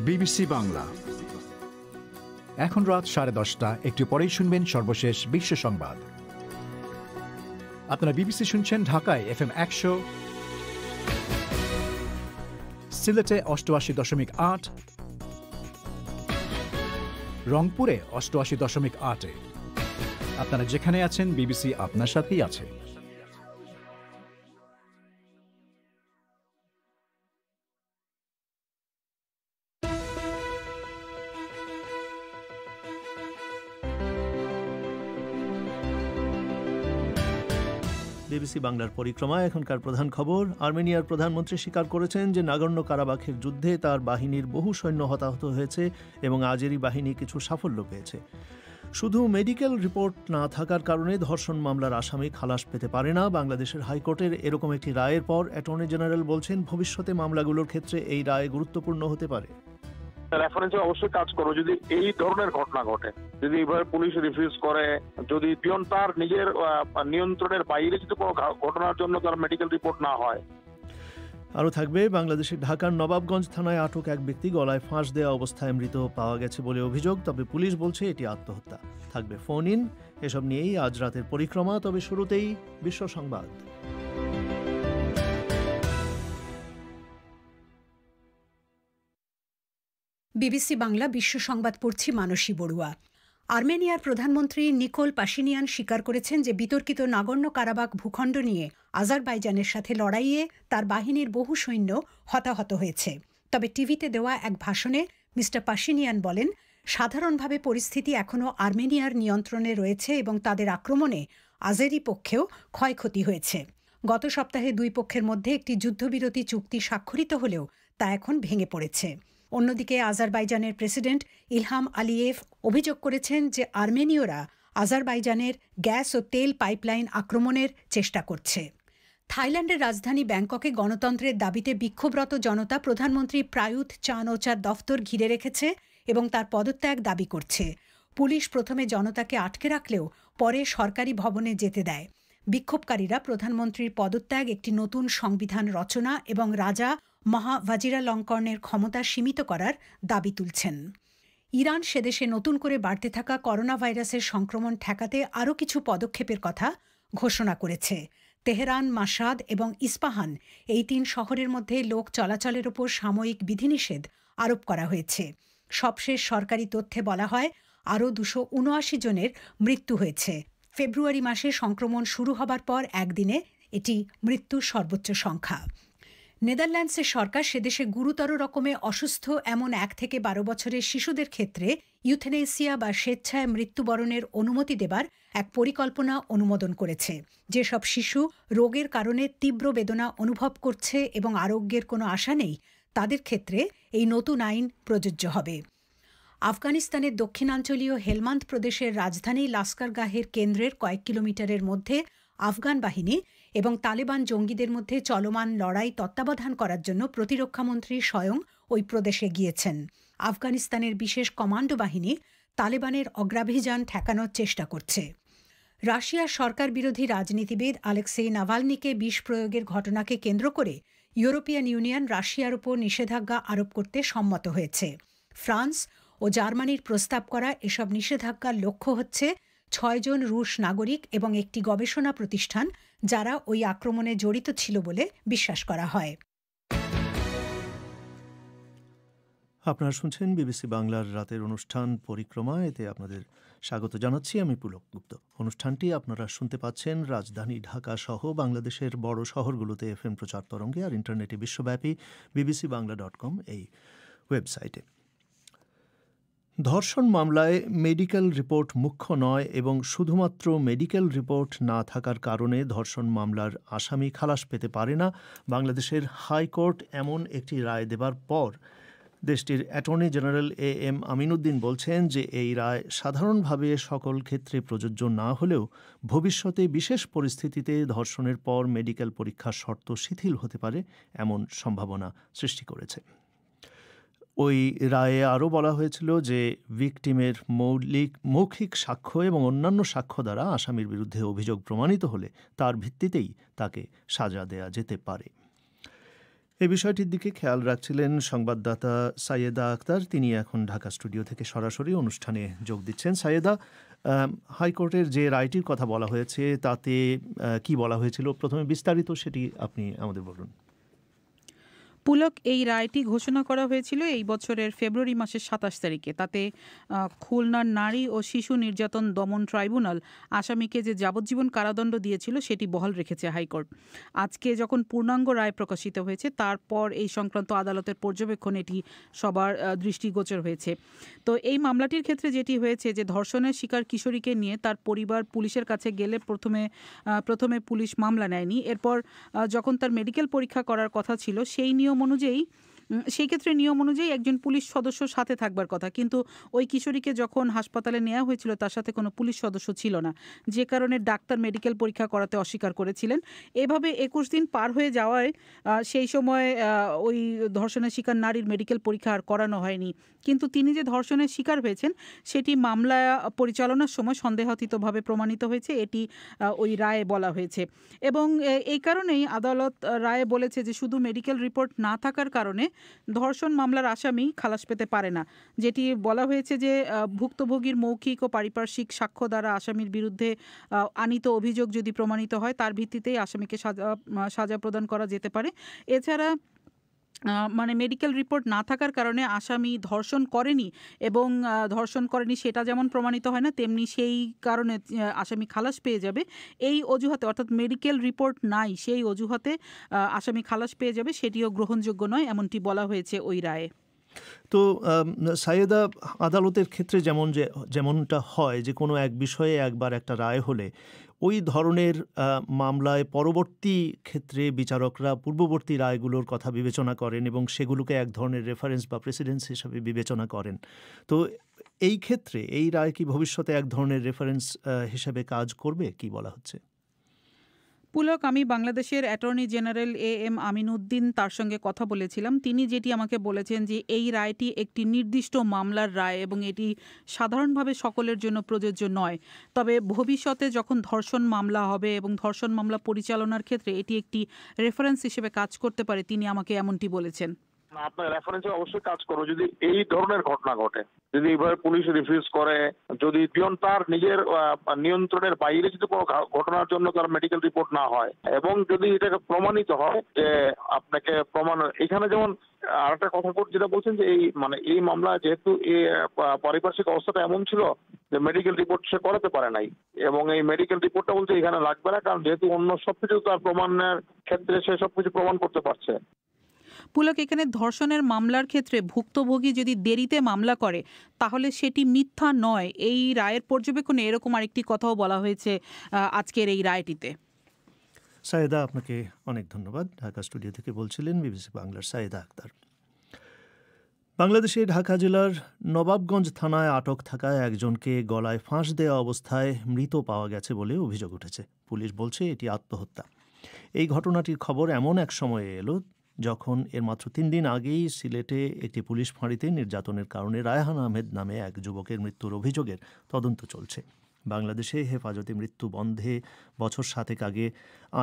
BBC Bangla. এখন রাত 10:30। একটু পরেই শুনবেন সর্বশেষ বিশ্ব সংবাদ। আপনারা বিবিসি শুনছেন ঢাকায় FM 100, সিলেটে 88.8, রংপুরে 88.8। আপনারা যেখানে আছেন, বিবিসি আপনার সাথেই আছে। বিবিসি বাংলার পরিক্রমা। এখনকার প্রধান খবর। আর্মেনিয়ার প্রধানমন্ত্রী স্বীকার করেছেন যে নাগর্ণ কারাবাখের যুদ্ধে তার বাহিনীর বহু সৈন্য হতাহত হয়েছে এবং আজেরি বাহিনী কিছু সাফল্য পেয়েছে। শুধু মেডিকেল রিপোর্ট না থাকার কারণে ধর্ষণ মামলার আসামি খালাস পেতে পারে না। বাংলাদেশের হাইকোর্টের এরকম একটি রায়ের পর অ্যাটর্নি জেনারেল বলছেন ভবিষ্যতে মামলাগুলোর ক্ষেত্রে এই রায় গুরুত্বপূর্ণ হতে পারে। রেফারেন্সে অবশ্যই কাজ করো যদি এই ধরনের ঘটনা ঘটে, যদি এভাবে পুলিশ রিফিউজ করে, যদি পিয়ন তার নিজের নিয়ন্ত্রণের বাইরে যদি কোনো ঘটনার জন্য তার মেডিকেল রিপোর্ট না হয়। আরও থাকবে বাংলাদেশের ঢাকার নবাবগঞ্জ থানায় আটক এক ব্যক্তি গলায় ফাঁস দেওয়া অবস্থায় মৃত পাওয়া গেছে বলে অভিযোগ, তবে পুলিশ বলছে এটি আত্মহত্যা। থাকবে ফোন ইন। এসব নিয়েই আজ রাতের পরিক্রমা। তবে শুরুতেই বিশ্ব সংবাদ। বিবিসি বাংলা বিশ্ব সংবাদ পড়ছি মানসী বড়ুয়া। আর্মেনিয়ার প্রধানমন্ত্রী নিকোল পাশিনিয়ান স্বীকার করেছেন যে বিতর্কিত নাগর্ণ কারাবাখ ভূখণ্ড নিয়ে আজারবাইজানের সাথে লড়াইয়ে তার বাহিনীর বহু সৈন্য হতাহত হয়েছে। তবে টিভিতে দেওয়া এক ভাষণে মিস্টার পাশিনিয়ান বলেন, সাধারণভাবে পরিস্থিতি এখনও আর্মেনিয়ার নিয়ন্ত্রণে রয়েছে এবং তাদের আক্রমণে আজেরি পক্ষেও ক্ষয়ক্ষতি হয়েছে। গত সপ্তাহে দুই পক্ষের মধ্যে একটি যুদ্ধবিরতি চুক্তি স্বাক্ষরিত হলেও তা এখন ভেঙে পড়েছে। অন্যদিকে আজারবাইজানের প্রেসিডেন্ট ইলহাম আলিয়েভ অভিযোগ করেছেন যে আর্মেনীয়রা আজারবাইজানের গ্যাস ও তেল পাইপলাইন আক্রমণের চেষ্টা করছে। থাইল্যান্ডের রাজধানী ব্যাংককে গণতন্ত্রের দাবিতে বিক্ষোভরত জনতা প্রধানমন্ত্রী প্রায়ুথ চান-ও-চার দফতর ঘিরে রেখেছে এবং তার পদত্যাগ দাবি করছে। পুলিশ প্রথমে জনতাকে আটকে রাখলেও পরে সরকারি ভবনে যেতে দেয়। বিক্ষোভকারীরা প্রধানমন্ত্রীর পদত্যাগ, একটি নতুন সংবিধান রচনা এবং রাজা মহা ভাজিরালঙ্কর্নের ক্ষমতা সীমিত করার দাবি তুলছেন। ইরান সেদেশে নতুন করে বাড়তে থাকা করোনা ভাইরাসের সংক্রমণ ঠেকাতে আরও কিছু পদক্ষেপের কথা ঘোষণা করেছে। তেহরান, মাশাদ এবং ইস্পাহান, এই তিন শহরের মধ্যে লোক চলাচলের ওপর সাময়িক বিধিনিষেধ আরোপ করা হয়েছে। সবশেষ সরকারি তথ্যে বলা হয় আরও 279 জনের মৃত্যু হয়েছে। ফেব্রুয়ারি মাসে সংক্রমণ শুরু হবার পর একদিনে এটি মৃত্যুর সর্বোচ্চ সংখ্যা। নেদারল্যান্ডসের সরকার সেদেশে গুরুতর রকমে অসুস্থ এমন 1 থেকে 12 বছরের শিশুদের ক্ষেত্রে ইউথেনেসিয়া বা স্বেচ্ছায় মৃত্যুবরণের অনুমতি দেবার এক পরিকল্পনা অনুমোদন করেছে। যেসব শিশু রোগের কারণে তীব্র বেদনা অনুভব করছে এবং আরোগ্যের কোনো আশা নেই, তাদের ক্ষেত্রে এই নতুন আইন প্রযোজ্য হবে। আফগানিস্তানের দক্ষিণাঞ্চলীয় হেলমান্দ প্রদেশের রাজধানী লাস্কারগাহের কেন্দ্রের কয়েক কিলোমিটারের মধ্যে আফগান বাহিনী এবং তালেবান জঙ্গিদের মধ্যে চলমান লড়াই তত্ত্বাবধান করার জন্য প্রতিরক্ষামন্ত্রী স্বয়ং ওই প্রদেশে গিয়েছেন। আফগানিস্তানের বিশেষ কমান্ডো বাহিনী তালেবানের অগ্রাভিযান ঠেকানোর চেষ্টা করছে। রাশিয়ার সরকার বিরোধী রাজনীতিবিদ আলেক্সেই নাভালনিকে বিষ প্রয়োগের ঘটনাকে কেন্দ্র করে ইউরোপিয়ান ইউনিয়ন রাশিয়ার উপর নিষেধাজ্ঞা আরোপ করতে সম্মত হয়েছে। ফ্রান্স ও জার্মানির প্রস্তাব করা এসব নিষেধাজ্ঞার লক্ষ্য হচ্ছে 6 জন রুশ নাগরিক এবং একটি গবেষণা প্রতিষ্ঠান যারা ওই আক্রমণে জড়িত ছিল বলে বিশ্বাস করা হয়। আপনারা শুনছেন বিবিসি বাংলার রাতের অনুষ্ঠান পরিক্রমা। এতে আপনাদের স্বাগত জানাচ্ছি, আমি পুলক গুপ্ত। অনুষ্ঠানটি আপনারা শুনতে পাচ্ছেন রাজধানী ঢাকা সহ বাংলাদেশের বড় শহরগুলোতে FM প্রচার তরঙ্গে আর ইন্টারনেটে বিশ্বব্যাপী bbcbangla.com এই ওয়েবসাইটে। ধর্ষণ মামলায় মেডিকেল রিপোর্ট মুখ্য নয় এবং শুধুমাত্র মেডিকেল রিপোর্ট না থাকার কারণে ধর্ষণ মামলার আসামি খালাস পেতে পারে না। বাংলাদেশের হাইকোর্ট এমন একটি রায় দেবার পর দেশটির অ্যাটর্নি জেনারেল AM আমিনুদ্দিন বলছেন যে এই রায় সাধারণভাবে সকল ক্ষেত্রে প্রযোজ্য না হলেও ভবিষ্যতে বিশেষ পরিস্থিতিতে ধর্ষণের পর মেডিকেল পরীক্ষার শর্ত শিথিল হতে পারে এমন সম্ভাবনা সৃষ্টি করেছে। ওই রায়ে আরও বলা হয়েছিল যে ভিকটিমের মৌখিক সাক্ষ্য এবং অন্যান্য সাক্ষ্য দ্বারা আসামির বিরুদ্ধে অভিযোগ প্রমাণিত হলে তার ভিত্তিতেই তাকে সাজা দেয়া যেতে পারে। এই বিষয়টির দিকে খেয়াল রাখছিলেন সংবাদদাতা সাইয়েদা আক্তার। তিনি এখন ঢাকা স্টুডিও থেকে সরাসরি অনুষ্ঠানে যোগ দিচ্ছেন। সাইয়েদা, হাইকোর্টের যে রায়টির কথা বলা হয়েছে তাতে কি বলা হয়েছিল, প্রথমে বিস্তারিত সেটি আপনি আমাদের বলুন। পুলক, এই রায়টি ঘোষণা করা হয়েছিল এই বছরের ফেব্রুয়ারি মাসের 27 তারিখে। তাতে খুলনার নারী ও শিশু নির্যাতন দমন ট্রাইব্যুনাল আসামিকে যে যাবজ্জীবন কারাদণ্ড দিয়েছিল সেটি বহাল রেখেছে হাইকোর্ট। আজকে যখন পূর্ণাঙ্গ রায় প্রকাশিত হয়েছে তারপর এই সংক্রান্ত আদালতের পর্যবেক্ষণ এটি সবার দৃষ্টিগোচর হয়েছে। তো এই মামলাটির ক্ষেত্রে যেটি হয়েছে যে ধর্ষণের শিকার কিশোরীকে নিয়ে তার পরিবার পুলিশের কাছে গেলে প্রথমে পুলিশ মামলা নেয়নি। এরপর যখন তার মেডিকেল পরীক্ষা করার কথা ছিল সেই ক্ষেত্রে নিয়ম অনুযায়ী একজন পুলিশ সদস্য সাথে থাকবার কথা, কিন্তু ওই কিশোরীকে যখন হাসপাতালে নেওয়া হয়েছিল তার সাথে কোনো পুলিশ সদস্য ছিল না, যে কারণে ডাক্তার মেডিকেল পরীক্ষা করাতে অস্বীকার করেছিলেন। এভাবে 21 দিন পার হয়ে যাওয়ায় সেই সময় ওই ধর্ষণের শিকার নারীর মেডিকেল পরীক্ষা আর করানো হয়নি। কিন্তু তিনি যে ধর্ষণের শিকার হয়েছেন সেটি মামলা পরিচালনার সময় সন্দেহাতীতভাবে প্রমাণিত হয়েছে, এটি ওই রায়ে বলা হয়েছে। এবং এই কারণেই আদালত রায়ে বলেছে যে শুধু মেডিকেল রিপোর্ট না থাকার কারণে ধর্ষণ মামলার আসামি খালাস পেতে পারে না। যেটি বলা হয়েছে যে ভুক্তভোগীর মৌখিক ও পারিপার্শ্বিক সাক্ষ্য দ্বারা আসামির বিরুদ্ধে আনীত অভিযোগ যদি প্রমাণিত হয় তার ভিত্তিতেই আসামিকে সাজা প্রদান করা যেতে পারে। এছাড়া মেডিকেল রিপোর্ট না থাকার কারণে আসামি ধর্ষণ করেনি এবং ধর্ষণ করেনি সেটা যেমন প্রমাণিত হয় না, তেমনি সেই কারণে আসামি খালাস পেয়ে যাবে এই অজুহাতে, অর্থাৎ মেডিকেল রিপোর্ট নাই সেই অজুহাতে আসামি খালাস পেয়ে যাবে, সেটিও গ্রহণযোগ্য নয়, এমনটি বলা হয়েছে ওই রায়ে। তো সাইয়েদা, আদালতের ক্ষেত্রে যেমনটা হয় যে কোনো এক বিষয়ে একবার একটা রায় হলে ওই ধরনের মামলায় পরবর্তী ক্ষেত্রে বিচারকরা পূর্ববর্তী রায়গুলোর কথা বিবেচনা করেন এবং সেগুলোকে এক ধরনের রেফারেন্স বা প্রেসিডেন্স হিসাবে বিবেচনা করেন। তো এই ক্ষেত্রে এই রায় কি ভবিষ্যতে এক ধরনের রেফারেন্স হিসাবে কাজ করবে, কি বলা হচ্ছে? পুলক, আমি বাংলাদেশের অ্যাটর্নি জেনারেল AM আমিনউদ্দিন তার সঙ্গে কথা বলেছিলাম। তিনি যেটি আমাকে বলেছেন যে এই রায়টি একটি নির্দিষ্ট মামলার রায় এবং এটি সাধারণভাবে সকলের জন্য প্রযোজ্য নয়। তবে ভবিষ্যতে যখন ধর্ষণ মামলা হবে এবং ধর্ষণ মামলা পরিচালনার ক্ষেত্রে এটি একটি রেফারেন্স হিসেবে কাজ করতে পারে, তিনি আমাকে এমনটি বলেছেন। আপনার রেফারেন্সে অবশ্যই কাজ করো যদি এই ধরনের ঘটনা ঘটে, যদি এইভাবে পুলিশ রিফিউজ করে, যদি পিয়ন তার নিজের নিয়ন্ত্রণের বাইরে যদি কোনো ঘটনার জন্য তার মেডিকেল রিপোর্ট না হয় এবং যদি এটাকে প্রমাণিত হয় যে আপনাকে প্রমাণ, এখানে যেমন আর একটা কথা যেটা বলছেন যে এই মামলা যেহেতু এই পারিপার্শ্বিক অবস্থাটা এমন ছিল যে মেডিকেল রিপোর্ট সে করাতে পারে নাই এবং এই মেডিকেল রিপোর্টটা বলছে এখানে লাগবে না, কারণ যেহেতু অন্য সবকিছু তার প্রমাণের ক্ষেত্রে সে সবকিছু প্রমাণ করতে পারছে। পুলক, এখানে ধর্ষণের মামলার ক্ষেত্রে ভুক্তভোগী যদি দেরিতে মামলা করে তাহলে সেটি মিথ্যা নয়, এই রায়ের পর্যবেক্ষণে এরকম আরেকটি কথাও বলা হয়েছে আজকের এই রায়টিতে। সাইয়েদা, আপনাকে অনেক ধন্যবাদ। ঢাকা স্টুডিও থেকে বলছিলেন বিবিসি বাংলার সাইয়েদা আক্তার। বাংলাদেশে ঢাকা জেলার নবাবগঞ্জ থানায় আটক থাকা একজনকে গলায় ফাঁস দেওয়া অবস্থায় মৃত পাওয়া গেছে বলে অভিযোগ উঠেছে। পুলিশ বলছে এটি আত্মহত্যা। এই ঘটনাটির খবর এমন এক সময়ে এলো যখন এর মাত্র 3 দিন আগেই সিলেটে একটি পুলিশ ফাঁড়িতে নির্যাতনের কারণে রায়হান আহমেদ নামে এক যুবকের মৃত্যুর অভিযোগের তদন্ত চলছে। বাংলাদেশে হেফাজতে মৃত্যু বন্ধে বছর 7 আগে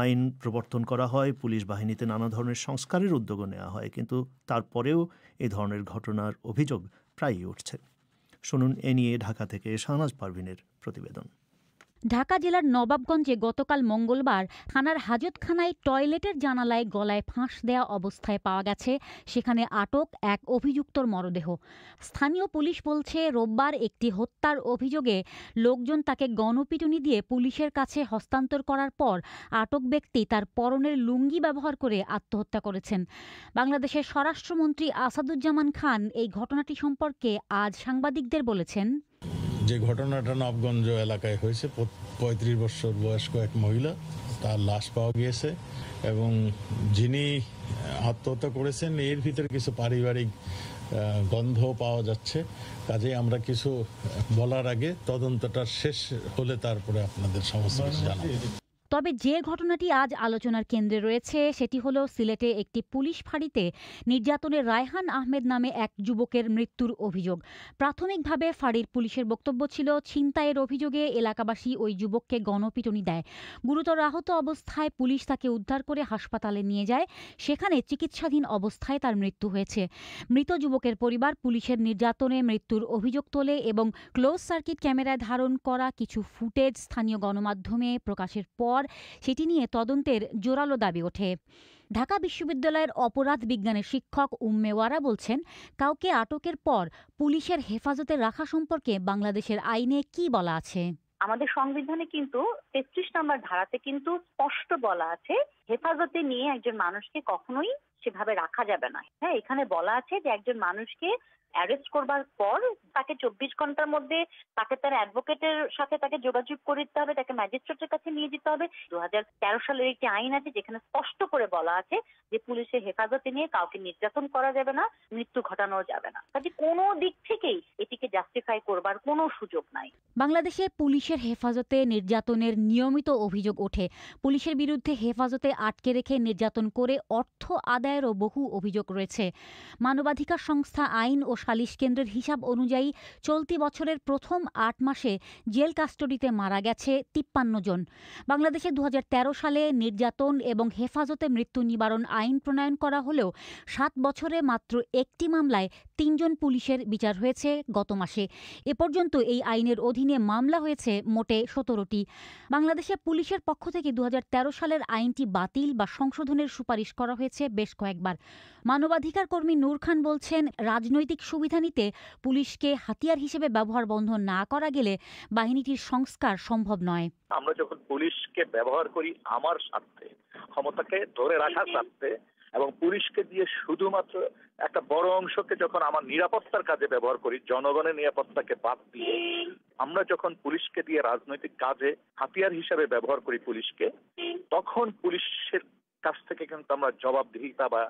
আইন প্রবর্তন করা হয়, পুলিশ বাহিনীতে নানা ধরনের সংস্কারের উদ্যোগও নেওয়া হয়, কিন্তু তারপরেও এ ধরনের ঘটনার অভিযোগ প্রায়ই উঠছে। শুনুন এ নিয়ে ঢাকা থেকে শাহনাজ পারভিনের প্রতিবেদন। ঢাকা জেলার নবাবগঞ্জে গতকাল মঙ্গলবার থানার হাজতখানায় টয়লেটের জানালায় গলায় ফাঁস দেয়া অবস্থায় পাওয়া গেছে সেখানে আটক এক অভিযুক্তর মরদেহ। স্থানীয় পুলিশ বলছে রোববার একটি হত্যার অভিযোগে লোকজন তাকে গণপিটুনি দিয়ে পুলিশের কাছে হস্তান্তর করার পর আটক ব্যক্তি তার পরনের লুঙ্গি ব্যবহার করে আত্মহত্যা করেছেন। বাংলাদেশের স্বরাষ্ট্রমন্ত্রী আসাদুজ্জামান খান এই ঘটনাটি সম্পর্কে আজ সাংবাদিকদের বলেছেন, যে ঘটনাটা নবাবগঞ্জ এলাকায় হয়েছে, 35 বছর বয়স্ক এক মহিলা, তার লাশ পাওয়া গিয়েছে এবং যিনি আত্মহত্যা করেছেন এর ভিতরে কিছু পারিবারিক গন্ধ পাওয়া যাচ্ছে। কাজেই আমরা কিছু বলার আগে তদন্তটা শেষ হলে তারপরে আপনাদের সমস্ত কিছু জানাবো। তবে যে ঘটনাটি আজ আলোচনার কেন্দ্রে রয়েছে সেটি হলো সিলেটে একটি পুলিশ ফাঁড়িতে নির্যাতনে রায়হান আহমেদ নামে এক যুবকের মৃত্যুর অভিযোগ। প্রাথমিকভাবে ফাঁড়ির পুলিশের বক্তব্য ছিল ছিনতাইয়ের অভিযোগে এলাকাবাসী ওই যুবককে গণপিটুনি দেয়। গুরুতর আহত অবস্থায় পুলিশ তাকে উদ্ধার করে হাসপাতালে নিয়ে যায়। সেখানে চিকিৎসাধীন অবস্থায় তার মৃত্যু হয়েছে। মৃত যুবকের পরিবার পুলিশের নির্যাতনে মৃত্যুর অভিযোগ তোলে এবং ক্লোজ সার্কিট ক্যামেরায় ধারণ করা কিছু ফুটেজ স্থানীয় গণমাধ্যমে প্রকাশের পর সেটি নিয়ে তদন্তের জোরালো দাবি ওঠে। ঢাকা বিশ্ববিদ্যালয়ের অপরাধ বিজ্ঞানের শিক্ষক উম্মে ওয়ারা বলছেন, কাউকে আটকের পর পুলিশের হেফাজতে রাখা সম্পর্কে বাংলাদেশের আইনে কি বলা আছে? আমাদের সংবিধানে কিন্তু ৩৩ নম্বর ধারাতে কিন্তু স্পষ্ট বলা আছে হেফাজতে নিয়ে একজন মানুষকে কখনোই সেভাবে রাখা যাবে না। হ্যাঁ, এখানে বলা আছে যে একজন মানুষকে অ্যারেস্ট করবার পর তাকে ২৪ ঘন্টার মধ্যে তাকে তার অ্যাডভোকেটের সাথে তাকে যোগাযোগ করে দিতে হবে, তাকে ম্যাজিস্ট্রেটের কাছে নিয়ে যেতে হবে। ২০১৩ সালের একটি আইন আছে যেখানে স্পষ্ট করে বলা আছে যে পুলিশের হেফাজতে নিয়ে কাউকে নির্যাতন করা যাবে না, মৃত্যু ঘটানো যাবে না। কাজে কোনো দিক থেকেই এটিকে জাস্টিফাই করবার কোনো সুযোগ নাই। বাংলাদেশে পুলিশের হেফাজতে নির্যাতনের নিয়মিত অভিযোগ ওঠে। পুলিশের বিরুদ্ধে হেফাজতে আটকে রেখে নির্যাতন করে অর্থ আদায়েরও বহু অভিযোগ রয়েছে। মানবাধিকার সংস্থা আইন ও সালিশ কেন্দ্রের হিসাব অনুযায়ী চলতি বছরের প্রথম ৮ মাসে জেল কাস্টডিতে মারা গেছে ৫৩ জন। বাংলাদেশে ২০১৩ সালে নির্যাতন এবং হেফাজতে মৃত্যু নিবারণ আইন প্রণয়ন করা হলেও ৭ বছরে মাত্র একটি মামলায় ৩ জন পুলিশের বিচার হয়েছে গত মাসে। এ পর্যন্ত এই আইনের অধীনে মামলা হয়েছে মোটে ১৭টি। বাংলাদেশে পুলিশের পক্ষ থেকে ২০১৩ সালের আইনটি বাতিল বা সংশোধনের সুপারিশ করা হয়েছে বেশ কয়েকবার। মানবাধিকার কর্মী নূর খান বলছেন, রাজনৈতিক সুবিধা নিতে পুলিশকে হাতিয়ার হিসেবে ব্যবহার বন্ধ না করা গেলে বাহিনীটির সংস্কার সম্ভব নয়। আমরা যখন পুলিশকে ব্যবহার করি আমার স্বার্থে, ক্ষমতাকে ধরে রাখার স্বার্থে, এবং পুলিশকে দিয়ে শুধুমাত্র একটা বড় অংশকে যখন আমার নিরাপত্তার কাজে ব্যবহার করি, জনগণের নিরাপত্তাকে বাদ দিয়ে আমরা যখন পুলিশকে দিয়ে রাজনৈতিক কাজে হাতিয়ার হিসেবে ব্যবহার করি পুলিশকে, তখন পুলিশের কাছ থেকে কিন্তু আমরা জবাবদিহিতা বা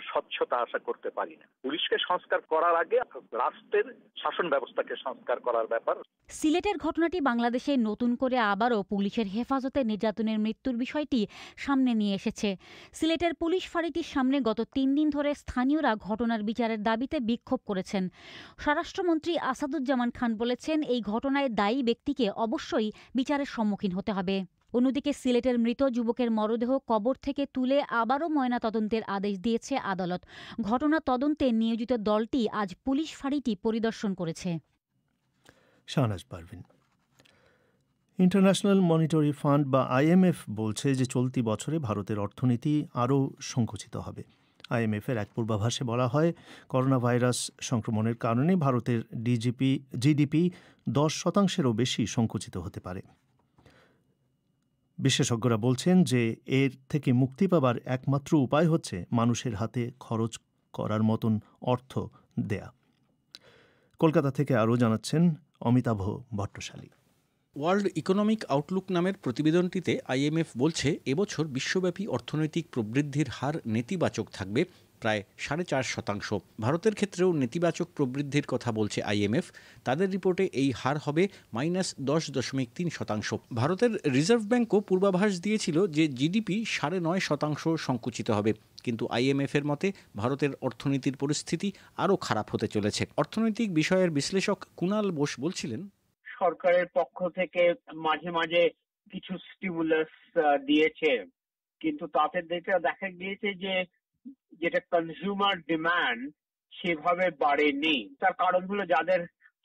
স্বচ্ছতা আশা করতে পারি না। পুলিশকে সংস্কার করার আগে রাষ্ট্রের শাসন ব্যবস্থাকে সংস্কার করার ব্যাপার। সিলেটের ঘটনাটি বাংলাদেশে নতুন করে আবারও পুলিশের হেফাজতে নির্যাতনের মৃত্যুর বিষয়টি সামনে নিয়ে এসেছে। সিলেটের পুলিশ ফাঁড়িটির সামনে গত ৩ দিন ধরে স্থানীয়রা ঘটনার বিচারের দাবিতে বিক্ষোভ করেছেন। স্বরাষ্ট্রমন্ত্রী আসাদুজ্জামান খান বলেছেন, এই ঘটনায় দায়ী ব্যক্তিকে অবশ্যই বিচারের সম্মুখীন হতে হবে। অন্যদিকে সিলেটের মৃত যুবকের মরদেহ কবর থেকে তুলে আবারও ময়নাতদন্তের আদেশ দিয়েছে আদালত। ঘটনা তদন্তে নিয়োজিত দলটি আজ পুলিশ ফাঁড়িটি পরিদর্শন করেছে। Shahnaz Parvin. International Monetary Fund বা IMF বলছে যে চলতি বছরে ভারতের অর্থনীতি আরও সংকুচিত হবে। IMF-এর এক পূর্বাভাসে বলা হয়, করোনা ভাইরাস সংক্রমণের কারণে ভারতের জিডিপি 10%-এরও বেশি সংকুচিত হতে পারে। বিশেষজ্ঞরা বলছেন যে এর থেকে মুক্তি পাবার একমাত্র উপায় হচ্ছে মানুষের হাতে খরচ করার মতন অর্থ দেয়া। কলকাতা থেকে আরও জানাচ্ছেন Amitabh Bhattasali. World economic Outlook নামের প্রতিবেদনটিতে IMF বলছে, এবছর বিশ্বব্যাপী অর্থনৈতিক প্রবৃদ্ধির হার নেতিবাচক থাকবে প্রায় 4.5%। ভারতের ক্ষেত্রেও নেতিবাচক প্রবৃদ্ধির কথা বলছে IMF। তাদের রিপোর্টে এই হার হবে -10.3%। ভারতের রিজার্ভ ব্যাংকও পূর্বাভাস দিয়েছিল যে জিডিপি 9.5% সংকুচিত হবে, কিন্তু IMF-এর মতে ভারতের অর্থনীতির পরিস্থিতি আরও খারাপ হতে চলেছে। অর্থনৈতিক বিষয়ের বিশ্লেষক কুণাল বোস বলছিলেন, সরকারের পক্ষ থেকে মাঝে মাঝে কিছু স্টিমুলাস দিয়েছে, কিন্তু তাতে দেখা গিয়েছে যে যেটা কনজিউমার ডিমান্ড সেভাবে বাড়েনি। তার কারণ হলো যাদের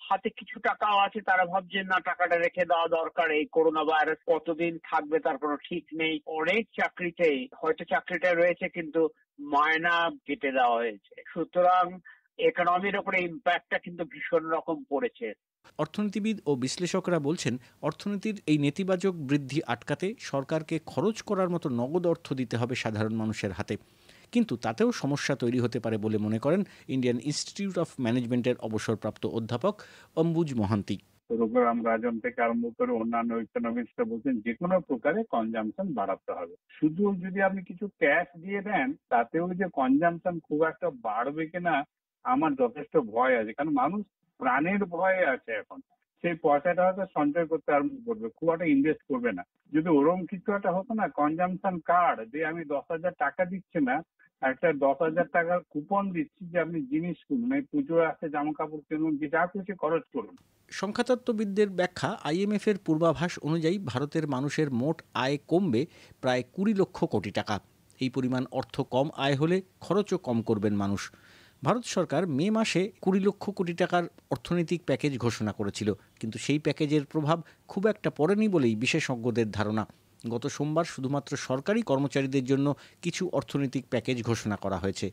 হাতে কিছু টাকাও আছে তারা ভাবছে না টাকাটা রেখে দেওয়া দরকার, এই করোনা ভাইরাস কতদিন থাকবে তার কোনো ঠিক নেই। অনেক চাকরিতেই হয়তো চাকরিটা রয়েছে কিন্তু মায়না কেটে দেওয়া হয়েছে, সুতরাং ইকোনমির উপরে ইম্প্যাক্টটা কিন্তু ভীষণ রকম পড়েছে। অর্থনীতিবিদ ও বিশ্লেষকরা বলছেন, অর্থনীতির এই নেতিবাচক বৃদ্ধি আটকাতে সরকারকে খরচ করার মতো নগদ অর্থ দিতে হবে সাধারণ মানুষের হাতে, কিন্তু তাতেও সমস্যা তৈরি হতে পারে বলে মনে করেন ইন্ডিয়ান ইনস্টিটিউট অফ ম্যানেজমেন্টের অবসরপ্রাপ্ত অধ্যাপক অম্বুজ মহান্তি। রঘুরাম রাজন থেকে আরম্ভ করে অন্যান্য ইকোনমিস্টরা বলছেন যে কোনো প্রকারে কনজাম্পশন বাড়াতে হবে। শুধু যদি আপনি কিছু ট্যাক্স দিয়ে দেন তাতেও যে কনজাম্পশন খুব একটা বাড়বে কিনা আমার যথেষ্ট ভয় আছে, কারণ মানুষ প্রাণের ভয়ে আছে এখন। সেই পয়সাটা হয়তো সঞ্চয় করতে আরম্ভ করবে, খুব একটা ইনভেস্ট করবে না। যদি ওরকম কিছু একটা হতো না, কনজামশন কার্ড যে আমি 10,000 টাকা দিচ্ছি না, একটা 10,000 টাকার কুপন দিচ্ছি যে আপনি জিনিস কিনুন, এই পুজো আসছে, জামা কাপড় কিনুন, যে যা খুশি খরচ করুন। সংখ্যাতত্ত্ববিদদের ব্যাখ্যা, IMF এর পূর্বাভাস অনুযায়ী ভারতের মানুষের মোট আয় কমবে প্রায় 20 লক্ষ কোটি টাকা। এই পরিমাণ অর্থ কম আয় হলে খরচও কম করবেন মানুষ। ভারত সরকার মে মাসে 20 লক্ষ কোটি টাকার অর্থনৈতিক প্যাকেজ ঘোষণা করেছিল, কিন্তু সেই প্যাকেজের প্রভাব খুব একটা পড়েনি বলেই বিশেষজ্ঞদের ধারণা। গত সোমবার শুধুমাত্র সরকারি কর্মচারীদের জন্য কিছু অর্থনৈতিক প্যাকেজ ঘোষণা করা হয়েছে।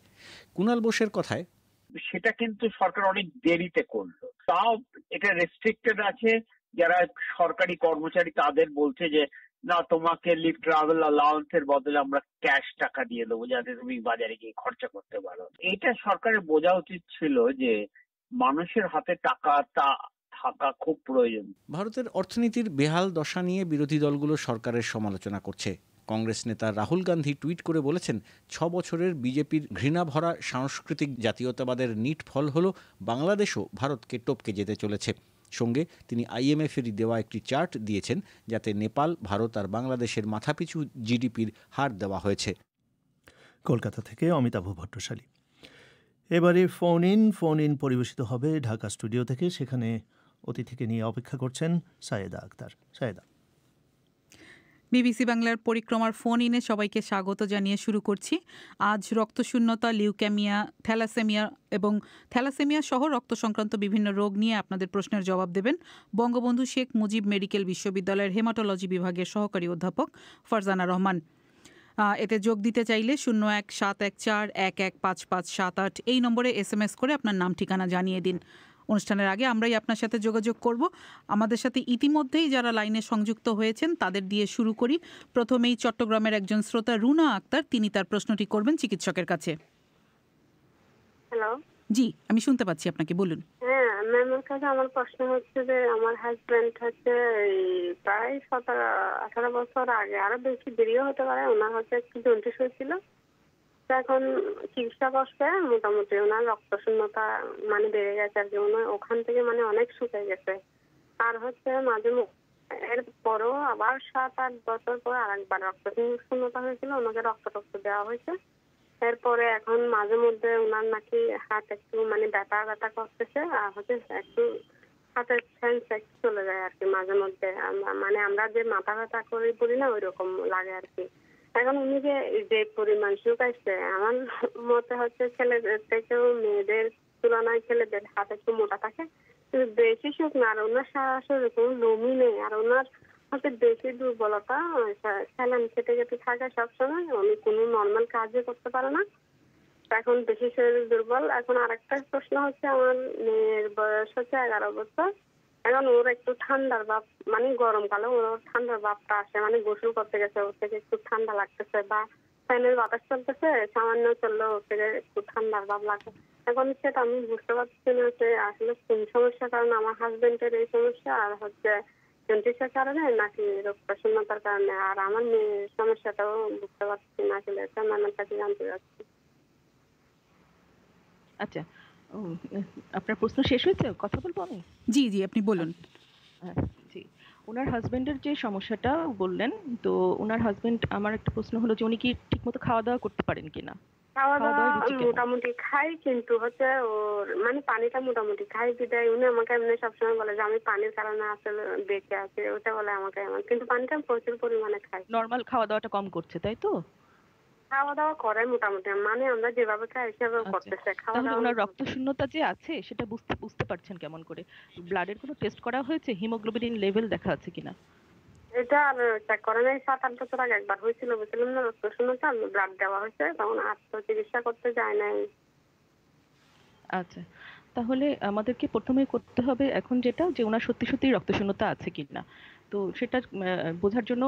কুণাল বোসের কথায়, সেটা কিন্তু সরকার অনেক দেরিতে করলো, তাও এটা রেস্ট্রিক্টেড আছে। যারা সরকারি কর্মচারী তাদের বলছে যে না, তোমাকে লিভ ট্রাভেল অ্যালাউন্সের বদলে আমরা ক্যাশ টাকা দিয়ে দেবো যাতে তুমি বাজারে গিয়ে খরচা করতে পারো। এটা সরকারের বোঝা উচিত ছিল যে মানুষের হাতে টাকা থাকা খুব প্রয়োজন। ভারতের অর্থনীতির বেহাল দশা নিয়ে বিরোধী দলগুলো সরকারের সমালোচনা করছে। কংগ্রেস নেতা রাহুল গান্ধী টুইট করে বলেছেন, 6 বছরের বিজেপির ঘৃণাভরা সাংস্কৃতিক জাতীয়তাবাদের নিট ফল হলো বাংলাদেশও ভারতকে টপকে যেতে চলেছে। সঙ্গে তিনি IMF-এরই দেওয়া একটি চার্ট দিয়েছেন, যাতে নেপাল, ভারত আর বাংলাদেশের মাথাপিছু জিডিপির হার দেওয়া হয়েছে। কলকাতা থেকে অমিতাভ ভট্টশালী। এবারে ফোন ইন পরিবেশিত হবে ঢাকা স্টুডিও থেকে। সেখানে অতিথিকে নিয়ে অপেক্ষা করছেন সায়েদা আক্তার। সায়েদা। বিবিসি বাংলার পরিক্রমার ফোন ইনে সবাইকে স্বাগত জানিয়ে শুরু করছি। আজ রক্তশূন্যতা, লিউকেমিয়া, থ্যালাসেমিয়া এবং থ্যালাসেমিয়া সহ রক্ত সংক্রান্ত বিভিন্ন রোগ নিয়ে আপনাদের প্রশ্নের জবাব দেবেন বঙ্গবন্ধু শেখ মুজিব মেডিকেল বিশ্ববিদ্যালয়ের হেমাটোলজি বিভাগের সহকারী অধ্যাপক ফারজানা রহমান। এতে যোগ দিতে চাইলে 017141155578 এই নম্বরে SMS করে আপনার নাম ঠিকানা জানিয়ে দিন। অনুষ্ঠানের আগে আমরাই আপনার সাথে যোগাযোগ করব। আমাদের সাথে ইতিমধ্যেই যারা লাইনে সংযুক্ত হয়েছেন তাদের দিয়ে শুরু করি। প্রথমেই চট্টগ্রামের একজন শ্রোতা রুনা আক্তার, তিনি তার প্রশ্নটি করবেন চিকিৎসকের কাছে। হ্যালো, জি আমি শুনতে পাচ্ছি, আপনাকে বলুন। হ্যাঁ ম্যামের কাছে আমার প্রশ্ন হচ্ছে যে আমার হাজবেন্ড হচ্ছে প্রায় 17-18 বছর আগে, আরো বেশি দেরিও হতে পারে, ওনার হচ্ছে একটু জন্ডিস হয়েছিল। এখন চিকিৎসা করছে, মোটামুটি ওনার রক্ত শূন্যতা মানে বেড়ে গেছে আর কি, ওখান থেকে মানে অনেক শুকিয়ে গেছে। আর হচ্ছে মাঝে এর পরও আবার 7-8 বছর পর আরেকবার রক্ত শূন্যতা হয়েছিল, ওনাকে রক্ত দেওয়া হয়েছে। এরপরে এখন মাঝে মধ্যে ওনার নাকি হাত একটু মানে ব্যথা করতেছে, আর হচ্ছে একটু হাতের সেন্স একটু চলে যায় আর কি মাঝে মধ্যে, মানে আমরা যে মাথা ব্যথা করি বলি না, ওই রকম লাগে আর কি। এখন উনি যে পরিমাণ শুকাইছে, আমার মতে হচ্ছে ছেলেদের থেকেও মেয়েদের তুলনায় ছেলেদের হাত একটু মোটা থাকে, বেশি শুক না, আর ওনার সরাসরি কোনো লোমই নেই, আর ওনার হচ্ছে বেশি দুর্বলতা, স্যালাইন খেতে থাকে সবসময়, উনি কোনো নর্মাল কাজই করতে পারে না, এখন বেশি শরীর দুর্বল। এখন আরেকটা প্রশ্ন হচ্ছে, আমার মেয়ের বয়স হচ্ছে 11 বছর, এখন ওর একটু ঠান্ডার ভাব, মানে গরমকালে ওর ঠান্ডার ভাবটা আসে, মানে গোসল করতে গেছে ওর থেকে একটু ঠান্ডা লাগতেছে, বা ফ্যানের বাতাস চলতেছে সামান্য চললে ওর থেকে একটু ঠান্ডার ভাব লাগে। এখন সেটা আমি বুঝতে পারছি না যে আসলে কোন সমস্যার কারণে আমার হাজবেন্ডের এই সমস্যা, আর হচ্ছে জন্ডিসের কারণে নাকি রক্তশূন্যতার কারণে, আর আমার মেয়ের সমস্যাটাও বুঝতে পারছি না, আসলে এটা আমার কাছে জানতে চাচ্ছি। আচ্ছা, আপনার প্রশ্ন শেষ হয়েছে? কথা বলবো আমি? জি জি আপনি বলুন। জি, ওনার হাজবেন্ডের যে সমস্যাটা বললেন, তো ওনার হাজবেন্ড, আমার একটা প্রশ্ন হলো যে উনি কি ঠিকমতো খাওয়া দাওয়া করতে পারেন কিনা? খাওয়া দাওয়া মোটামুটি খাই, কিন্তু হচ্ছে ওর মানে পানিটা মোটামুটি খাই, বিদায় উনি আমাকে এমনি সবসময় বলে যে আমি পানির কারণে আসলে বেঁচে আছি, ওটা বলে আমাকে এমন, কিন্তু পানিটা প্রচুর পরিমাণে খাই। নর্মাল খাওয়া দাওয়াটা কম করছে, তাই তো? খাওয়া দাওয়া করে মোটামুটি, মানে আমরা যেভাবে খাই সেভাবে করতেছে। তাহলে ওনার রক্তশূন্যতা যে আছে সেটা বুঝতে পারছেন কেমন করে? ব্লাডের কোনো টেস্ট করা হয়েছে? হিমোগ্লোবিন লেভেল দেখা আছে কিনা? এটা আর চেক করে নাই, 7-8 বছর আগে একবার হয়েছিল, বুঝছিলাম না রক্তশূন্যতা, ব্লাড দেওয়া হয়েছে, তখন আর তো চিকিৎসা করতে যায় নাই। আচ্ছা, তাহলে আমাদেরকে প্রথমে করতে হবে এখন যেটা, যে ওনার সত্যি রক্তশূন্যতা আছে কিনা। তো সেটা বোঝার জন্য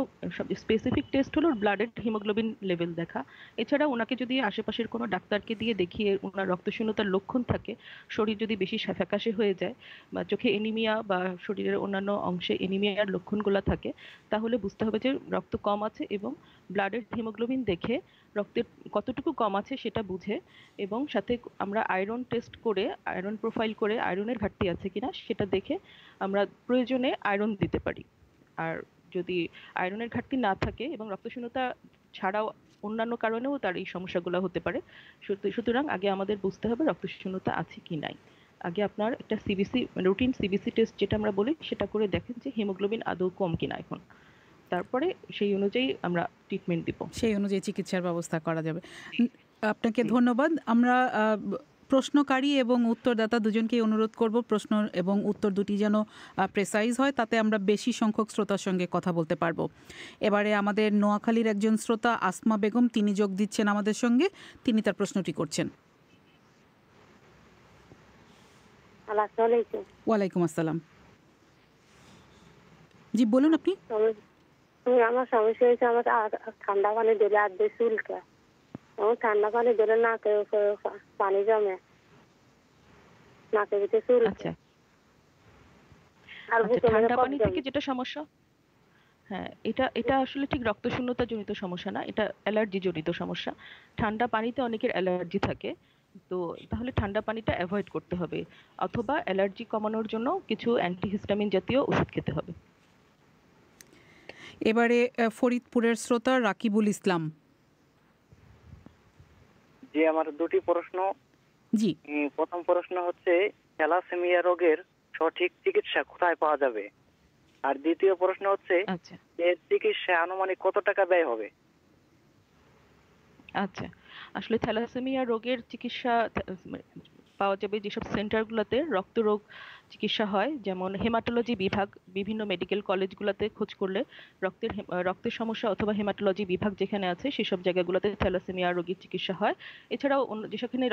স্পেসিফিক টেস্ট হলো ব্লাডের হিমোগ্লোবিন লেভেল দেখা। এছাড়া ওনাকে যদি আশেপাশের কোনো ডাক্তারকে দিয়ে দেখিয়ে ওনার রক্তশূন্যতার লক্ষণ থাকে, শরীর যদি বেশি ফ্যাকাশে হয়ে যায় বা চোখে এনিমিয়া বা শরীরের অন্যান্য অংশে এনিমিয়ার লক্ষণগুলো থাকে, তাহলে বুঝতে হবে যে রক্ত কম আছে এবং ব্লাডের হিমোগ্লোবিন দেখে রক্তের কতটুকু কম আছে সেটা বুঝে এবং সাথে আমরা আয়রন টেস্ট করে আয়রন প্রোফাইল করে আয়রনের ঘাটতি আছে কিনা সেটা দেখে আমরা প্রয়োজনে আয়রন দিতে পারি। আর যদি আয়রনের ঘাটতি না থাকে এবং রক্তশূন্যতা ছাড়াও অন্যান্য কারণেও তার এই সমস্যাগুলো হতে পারে, সুতরাং আগে আমাদের বুঝতে হবে রক্তশূন্যতা আছে কি নাই। আগে আপনার একটা সিবিসি রুটিন সিবিসি টেস্ট যেটা আমরা বলি সেটা করে দেখেন যে হিমোগ্লোবিন আদৌ কম কিনা এখন, তারপরে সেই অনুযায়ী আমরা ট্রিটমেন্ট দিব, সেই অনুযায়ী চিকিৎসার ব্যবস্থা করা যাবে। আপনাকে ধন্যবাদ। আমরা প্রশ্নকারী এবং উত্তরদাতা দুজনকেই অনুরোধ করব প্রশ্ন এবং উত্তর দুটি যেন প্রেসাইজ হয়, তাতে আমরা বেশি সংখ্যক শ্রোতার সঙ্গে কথা বলতে পারবো। এবারে আমাদের নোয়াখালীর একজন শ্রোতা আসমা বেগম, তিনি যোগ দিচ্ছেন আমাদের সঙ্গে, তিনি তার প্রশ্নটি করছেন। ওয়ালাইকুম আসসালাম। জি বলুন আপনি। আমার সমস্যা হয়েছে, আমার ঠান্ডা পানি দিলে আর দিয়ে চুলকায়, ঠান্ডা পানি দিলে নাকে পানি জমে, নাকে ভিতরে চুলকায়। ঠান্ডা পানি থেকে যেটা সমস্যা, হ্যাঁ এটা আসলে ঠিক রক্তশূন্যতা জনিত সমস্যা না, এটা অ্যালার্জি জনিত সমস্যা। ঠান্ডা পানিতে অনেকের অ্যালার্জি থাকে, তো তাহলে ঠান্ডা পানিটা অ্যাভয়েড করতে হবে অথবা অ্যালার্জি কমানোর জন্য কিছু অ্যান্টিহিস্টামিন জাতীয় ওষুধ খেতে হবে। এবারে ফরিদপুরের শ্রোতা রাকিবুল ইসলাম। জি, আমার দুটি প্রশ্ন। জি, প্রথম প্রশ্ন হচ্ছে থ্যালাসেমিয়া রোগের সঠিক চিকিৎসা কোথায় পাওয়া যাবে, আর দ্বিতীয় প্রশ্ন হচ্ছে এর চিকিৎসা আনুমানিক কত টাকা ব্যয় হবে? আচ্ছা, আসলে থ্যালাসেমিয়া রোগের চিকিৎসা পাওয়া যাবে যেসব সেন্টারগুলোতে রক্তরোগ চিকিৎসা হয়, যেমন হেমাটোলজি বিভাগ, বিভিন্ন মেডিকেল কলেজগুলোতে খোঁজ করলে রক্তের সমস্যা অথবা হেমাটোলজি বিভাগ যেখানে আছে সেসব জায়গাগুলোতে থ্যালাসেমিয়া রোগীর চিকিৎসা হয়। এছাড়াও যেখানে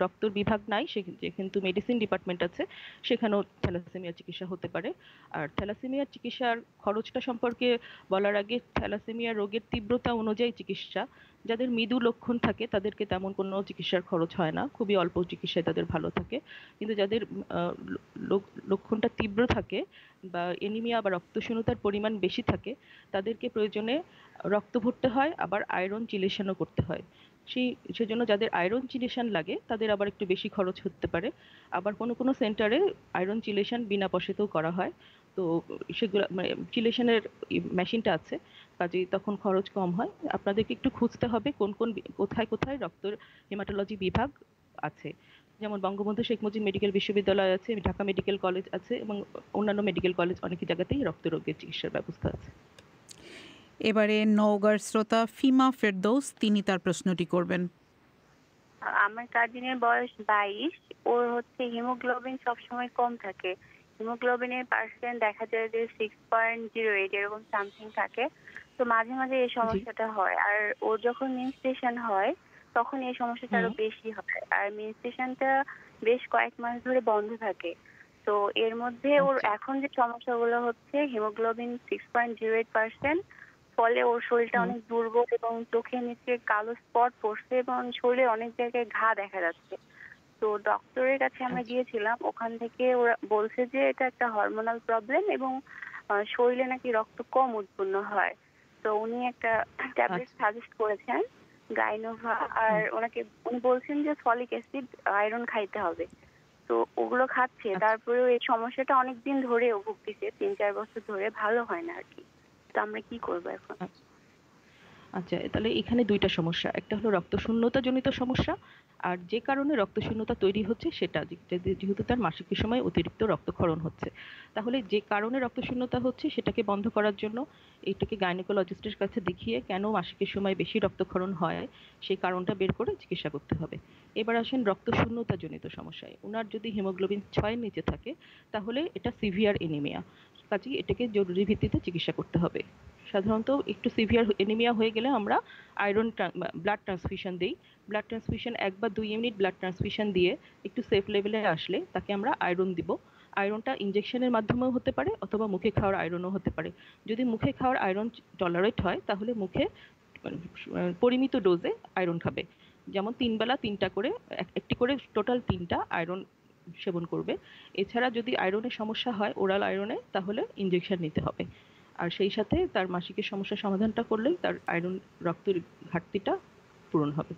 রক্তের বিভাগ নাই কিন্তু মেডিসিন ডিপার্টমেন্ট আছে, সেখানেও থ্যালাসেমিয়া চিকিৎসা হতে পারে। আর থ্যালাসেমিয়া চিকিৎসার খরচটা সম্পর্কে বলার আগে, থ্যালাসেমিয়া রোগের তীব্রতা অনুযায়ী চিকিৎসা, যাদের মৃদু লক্ষণ থাকে তাদেরকে তেমন কোনো চিকিৎসার খরচ হয় না, খুবই অল্প চিকিৎসায় তাদের ভালো থাকে। কিন্তু যাদের লক্ষণটা তীব্র থাকে বা এনিমিয়া বা রক্তশূন্যতার পরিমাণ বেশি থাকে, তাদেরকে প্রয়োজনে রক্ত ভরতে হয়, আবার আয়রন চিলেশনও করতে হয়। সেজন্য যাদের আয়রন চিলেশন লাগে তাদের আবার একটু বেশি খরচ হতে পারে। আবার কোনো সেন্টারে আয়রন চিলেশন বিনা পয়সাতেও করা হয়, তো সেগুলো মানে চিলেশনের মেশিনটা আছে, কাজেই তখন খরচ কম হয়। আপনাদেরকে একটু খুঁজতে হবে কোথায় রক্তের হেমাটোলজি বিভাগ আছে, যেমন বঙ্গবন্ধু শেখ মুজিব মেডিকেল বিশ্ববিদ্যালয় আছে, ঢাকা মেডিকেল কলেজ আছে এবং অন্যান্য মেডিকেল কলেজ অনেক জায়গাতেই রক্তরোগের চিকিৎসার ব্যবস্থা আছে। এবারে নওগাঁর শ্রোতা ফিমা ফেরদৌস, তিনি তার প্রশ্নটি করবেন। আমার কাজিনের বয়স 22, ওর হচ্ছে হিমোগ্লোবিন সবসময় কম থাকে, হিমোগ্লোবিনের পার্সেন্ট দেখা যায় যে 6.08 এরকম সামথিং থাকে। তো মাঝে মাঝে এই সমস্যাটা হয়, আর ওর যখন মেনস্ট্রুয়েশন হয় তখন এই সমস্যাটা আরো বেশি হয়, আর মেনস্ট্রুয়েশনটা বেশ কয়েক মাস ধরে বন্ধ থাকে। তো এর মধ্যে ওর এখন যে সমস্যাগুলো হচ্ছে, হিমোগ্লোবিন 6.08%, ফলে ওর শরীরটা অনেক দুর্বল এবং চোখের নিচে কালো স্পট পড়ছে এবং শরীরে অনেক জায়গায় ঘা দেখা যাচ্ছে। তো ডক্টরের কাছে আমরা গিয়েছিলাম, ওখান থেকে ওরা বলছে যে এটা একটা হরমোনাল প্রবলেম এবং শরীরে নাকি রক্ত কম উৎপন্ন হয়। তো উনি একটা ট্যাবলেট সাজেস্ট করেছেন, গাইনোভা, আর উনি বলছেন যে ফলিক অ্যাসিড আয়রন খাইতে হবে। তো ওগুলো খাচ্ছে, তারপরেও এই সমস্যাটা অনেকদিন ধরে ভুগতেছে, 3-4 বছর ধরে, ভালো হয় না আর কি। তো আমরা কি করবো এখন? আচ্ছা, তাহলে এখানে দুইটা সমস্যা, একটা হলো রক্তশূন্যতা জনিত সমস্যা, আর যে কারণে রক্তশূন্যতা তৈরি হচ্ছে সেটা যেহেতু তার মাসিকের সময় অতিরিক্ত রক্তক্ষরণ হচ্ছে, তাহলে যে কারণে রক্তশূন্যতা হচ্ছে সেটাকে বন্ধ করার জন্য এটাকে গাইনোকোলজিস্টের কাছে দেখিয়ে কেন মাসিকের সময় বেশি রক্তক্ষরণ হয় সেই কারণটা বের করে চিকিৎসা করতে হবে। এবার আসেন রক্তশূন্যতা জনিত সমস্যায়। ওনার যদি হিমোগ্লোবিন 6-এর নিচে থাকে তাহলে এটা সিভিয়ার এনিমিয়া, কাজেই এটাকে জরুরি ভিত্তিতে চিকিৎসা করতে হবে। সাধারণত একটু সিভিয়ার এনিমিয়া হয়ে গেলে আমরা আয়রন ব্লাড ট্রান্সফিউশন দিই। ব্লাড ট্রান্সফিউশন 1 বা 2 ইউনিট ব্লাড ট্রান্সফিউশন দিয়ে একটু সেফ লেভেলে আসলে তাকে আমরা আয়রন দিব। আয়রনটা ইনজেকশনের মাধ্যমেও হতে পারে অথবা মুখে খাওয়ার আয়রনও হতে পারে। যদি মুখে খাওয়ার আয়রন টলারেট হয় তাহলে মুখে পরিমিত ডোজে আয়রন খাবে, যেমন 3 বেলা 3টা করে, একটি করে টোটাল 3টা আয়রন সেবন করবে। এছাড়া যদি আয়রনের সমস্যা হয় ওরাল আয়রনে, তাহলে ইনজেকশন নিতে হবে। আর সেই সাথে তার মাসিকের সমস্যার সমাধানটা করলেই তার আয়রন রক্তের ঘাটতিটা পূরণ হবে।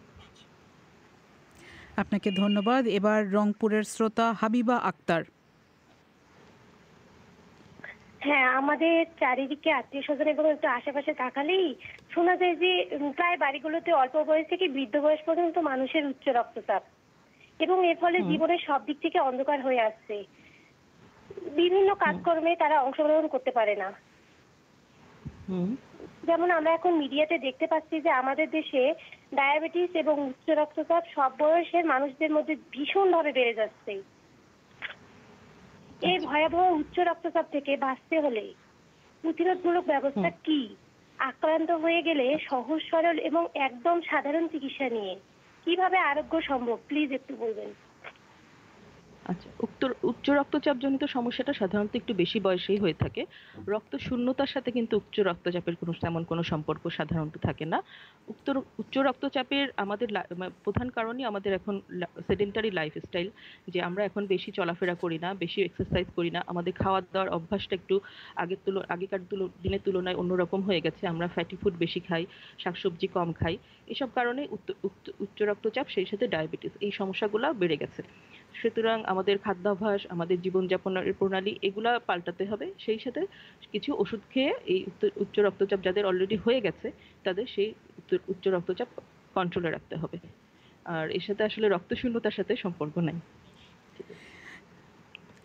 আপনাকে ধন্যবাদ। এবার রংপুরের শ্রোতা হাবিবা আক্তার। হ্যাঁ, আমাদের চারিদিকে আত্মীয় স্বজন এবং একটু আশেপাশে তাকালেই শোনা যায় যে প্রায় বাড়িগুলোতে অল্প বয়স থেকে বৃদ্ধ বয়স পর্যন্ত মানুষের উচ্চ রক্তচাপ, এবং এর ফলে জীবনের সব দিক থেকে অন্ধকার হয়ে আসছে। বিভিন্ন কাজকর্মে তারা অংশগ্রহণ করতে পারে না। যেমন আমরা এখন মিডিয়াতে দেখতে পাচ্ছি যে আমাদের দেশে ডায়াবেটিস এবং উচ্চ রক্তচাপ সব বয়সের মানুষদের মধ্যে ভীষণভাবে বেড়ে যাচ্ছে। এই ভয়াবহ উচ্চ রক্তচাপ থেকে বাঁচতে হলে প্রতিরোধমূলক ব্যবস্থা কি? আক্রান্ত হয়ে গেলে সহজ সরল এবং একদম সাধারণ চিকিৎসা নিয়ে কিভাবে আরোগ্য সম্ভব, প্লিজ একটু বলবেন। আচ্ছা, উচ্চ রক্তচাপ জনিত সমস্যাটা সাধারণত একটু বেশি বয়সেই হয়ে থাকে। রক্ত শূন্যতার সাথে কিন্তু উচ্চ রক্তচাপের তেমন কোনো সম্পর্ক সাধারণত থাকে না। উচ্চ রক্তচাপের আমাদের প্রধান কারণই আমাদের এখন সেডেন্টারি লাইফস্টাইল, যে আমরা এখন বেশি চলাফেরা করি না, বেশি এক্সারসাইজ করি না, আমাদের খাওয়া দাওয়ার অভ্যাসটা একটু আগেকার দিনের তুলনায় অন্যরকম হয়ে গেছে। আমরা ফ্যাটি ফুড বেশি খাই, শাকসবজি কম খাই, এসব কারণে উচ্চ রক্তচাপ সেই সাথে ডায়াবেটিস এই সমস্যাগুলো বেড়ে গেছে। সুতরাং আমাদের খাদ্যাভ্যাস, আমাদের জীবনযাপনের প্রণালী এগুলা পাল্টাতে হবে। সেই সাথে কিছু ওষুধ খেয়ে এই উচ্চ রক্তচাপ যাদের অলরেডি হয়ে গেছে তাদের সেই উচ্চ রক্তচাপ কন্ট্রোলে রাখতে হবে। আর এর সাথে আসলে রক্তশূন্যতার সাথে সম্পর্ক নাই।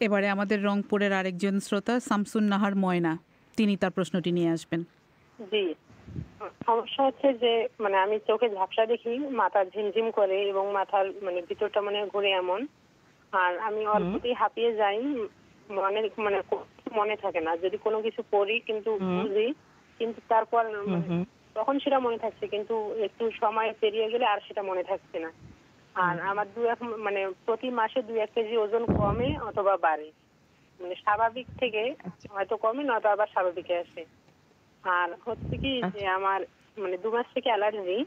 এবারে আমাদের রংপুরের আরেকজন শ্রোতা শামসুন নাহার ময়না, তিনি তার প্রশ্নটি নিয়ে আসবেন। জি, সমস্যা হচ্ছে যে আমি চোখে ঝাপসা দেখি, মাথা ঝিমঝিম করে এবং মাথার ভিতরটা ঘুরে এমন, আর আমি অল্পতেই হাঁপিয়ে যাই, মনে থাকে না। যদি কোনো কিছু পড়ি কিন্তু বুঝি, কিন্তু তারপর তখন সেটা মনে থাকছে, কিন্তু একটু সময় পেরিয়ে গেলে আর সেটা মনে থাকছে না। আর আমার প্রতি মাসে 2-1 কেজি ওজন কমে অথবা বাড়ে, স্বাভাবিক থেকে হয়তো কমে, নয়তো আবার স্বাভাবিকে আসে। আর হচ্ছে কি যে আমার 2 মাস থেকে অ্যালার্জি,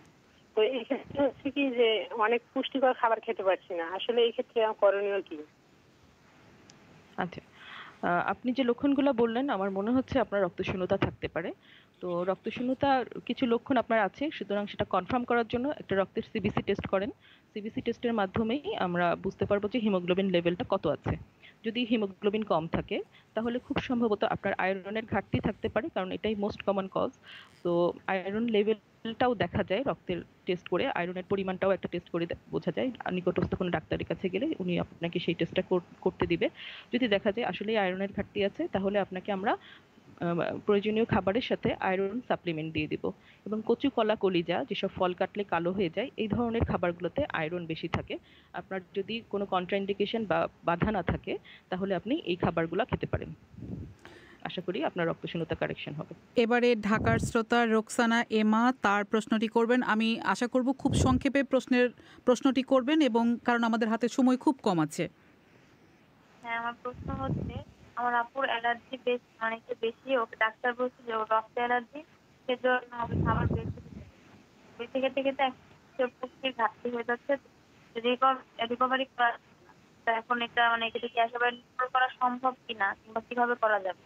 তো এই ক্ষেত্রে হচ্ছে কি যে অনেক পুষ্টিকর খাবার খেতে পারছি না। আসলে এই ক্ষেত্রে করণীয় কি? আচ্ছা, আপনি যে লক্ষণগুলো বললেন আমার মনে হচ্ছে আপনার রক্তশূন্যতা থাকতে পারে। তো রক্তশূন্যতার কিছু লক্ষণ আপনার আছে, সুতরাং সেটা কনফার্ম করার জন্য একটা রক্তের সিবিসি টেস্ট করেন। সিবিসি টেস্টের মাধ্যমেই আমরা বুঝতে পারবো যে হিমোগ্লোবিন লেভেলটা কত আছে। যদি হিমোগ্লোবিন কম থাকে তাহলে খুব সম্ভবত আপনার আয়রনের ঘাটতি থাকতে পারে, কারণ এটাই মোস্ট কমন কজ। তো আয়রন লেভেলটাও দেখা যায় রক্তের টেস্ট করে, আয়রনের পরিমাণটাও একটা টেস্ট করে বোঝা যায়। নিকটস্থ কোনো ডাক্তারের কাছে গেলে উনি আপনাকে সেই টেস্টটা করতে দিবে। যদি দেখা যায় আসলে আয়রনের ঘাটতি আছে তাহলে আপনাকে আমরা প্রয়োজনীয় খাবারের সাথে আয়রন সাপ্লিমেন্ট দিয়ে দিব। এবং কচু, কলা, কলিজা, যেসব ফল কাটলে কালো হয়ে যায়, এই ধরনের খাবারগুলোতে আয়রন বেশি থাকে। আপনার যদি কোনো কন্ট্রাইন্ডিকেশন বা বাধা না থাকে তাহলে আপনি এই খাবারগুলো খেতে পারেন। আশা করি আপনার রক্তশূন্যতা কারেকশন হবে। এবারে ঢাকার শ্রোতা রোকসানা এমা তার প্রশ্নটি করবেন। আমি আশা করব খুব সংক্ষেপে প্রশ্নটি করবেন, এবং কারণ আমাদের হাতে সময় খুব কম আছে। হ্যাঁ, আমার প্রশ্ন হচ্ছে আমার আপুর অ্যালার্জি বেশি, ওকে ডাক্তার বলছে যে ওর রক্ত অ্যালার্জি, সেজন্য ওকে খাবার বেশি খেতে খেতে পুষ্টির ঘাটতি হয়ে যাচ্ছে। রিকভারি করা এখন এটা এটা কি একেবারে নির্ভর করা সম্ভব কিনা, কিংবা কিভাবে করা যাবে?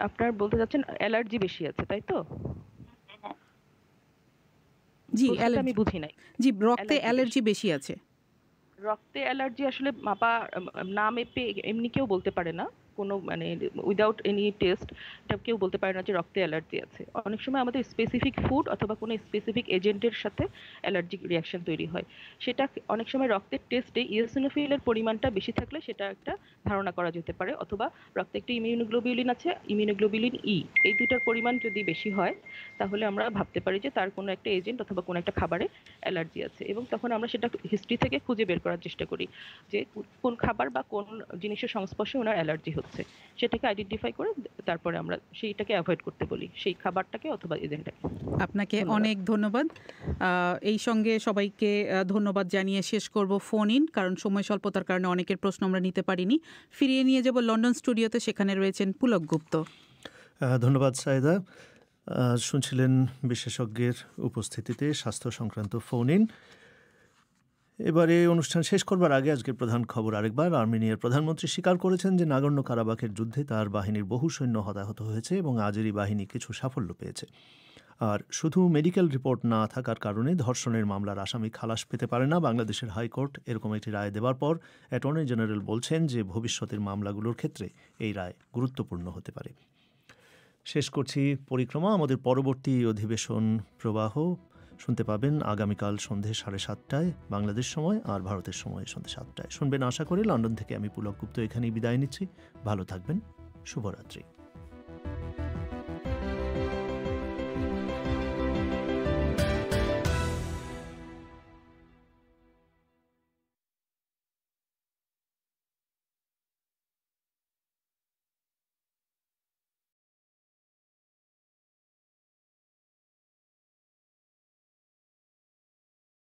আপনার বলতে যাচ্ছেন অ্যালার্জি বেশি আছে, তাই তো? জি, আমি বুঝি নাই। জি, রক্তে অ্যালার্জি বেশি আছে। রক্তে অ্যালার্জি আসলে মাপা না মেপে এমনি কেউ বলতে পারে না, কোনো উইদাউট এনি টেস্ট এটা কেউ বলতে পারে না যে রক্তে অ্যালার্জি আছে। অনেক সময় আমাদের স্পেসিফিক ফুড অথবা কোনো স্পেসিফিক এজেন্টের সাথে অ্যালার্জিক রিয়াকশন তৈরি হয়। সেটা অনেক সময় রক্তের টেস্টে ইওসিনোফিলের পরিমাণটা বেশি থাকলে সেটা একটা ধারণা করা যেতে পারে, অথবা রক্তে একটা ইমিউনোগ্লোবিউলিন আছে, ইমিউনোগ্লোবিউলিন ই, এই দুটার পরিমাণ যদি বেশি হয় তাহলে আমরা ভাবতে পারি যে তার কোনো একটা এজেন্ট অথবা কোনো একটা খাবারে অ্যালার্জি আছে। এবং তখন আমরা সেটা হিস্ট্রি থেকে খুঁজে বের করার চেষ্টা করি যে কোন খাবার বা কোন জিনিসের সংস্পর্শে ওনার অ্যালার্জি হচ্ছে। করছে, সেটাকে আইডেন্টিফাই করে তারপরে আমরা সেইটাকে অ্যাভয়েড করতে বলি, সেই খাবারটাকে অথবা এজেন্টটাকে। আপনাকে অনেক ধন্যবাদ। এই সঙ্গে সবাইকে ধন্যবাদ জানিয়ে শেষ করব ফোন ইন, কারণ সময় স্বল্পতার কারণে অনেকের প্রশ্ন আমরা নিতে পারিনি। ফিরিয়ে নিয়ে যাব লন্ডন স্টুডিওতে, সেখানে রয়েছেন পুলক গুপ্ত। ধন্যবাদ সাইদা। শুনছিলেন বিশেষজ্ঞের উপস্থিতিতে স্বাস্থ্য সংক্রান্ত ফোন ইন। এবারে অনুষ্ঠান শেষ করবার আগে আজকের প্রধান খবর আরেকবার। আর্মেনিয়ার প্রধানমন্ত্রী স্বীকার করেছেন যে নাগর্নো কারাবাখের যুদ্ধে তার বাহিনীর বহু সৈন্য হতাহত হয়েছে এবং আজেরি বাহিনী কিছু সাফল্য পেয়েছে। আর শুধু মেডিকেল রিপোর্ট না থাকার কারণে ধর্ষণের মামলার আসামি খালাস পেতে পারে না বাংলাদেশের হাইকোর্ট। এরকম একটি রায় দেওয়ার পর অ্যাটর্নি জেনারেল বলছেন যে ভবিষ্যতের মামলাগুলোর ক্ষেত্রে এই রায় গুরুত্বপূর্ণ হতে পারে। শেষ করছি পরিক্রমা। আমাদের পরবর্তী অধিবেশন প্রবাহ শুনতে পাবেন আগামীকাল সন্ধে 7:30টায় বাংলাদেশ সময়, আর ভারতের সময় সন্ধে 7টায় শুনবেন আশা করি। লন্ডন থেকে আমি পুলক গুপ্ত এখানেই বিদায় নিচ্ছি। ভালো থাকবেন। শুভরাত্রি।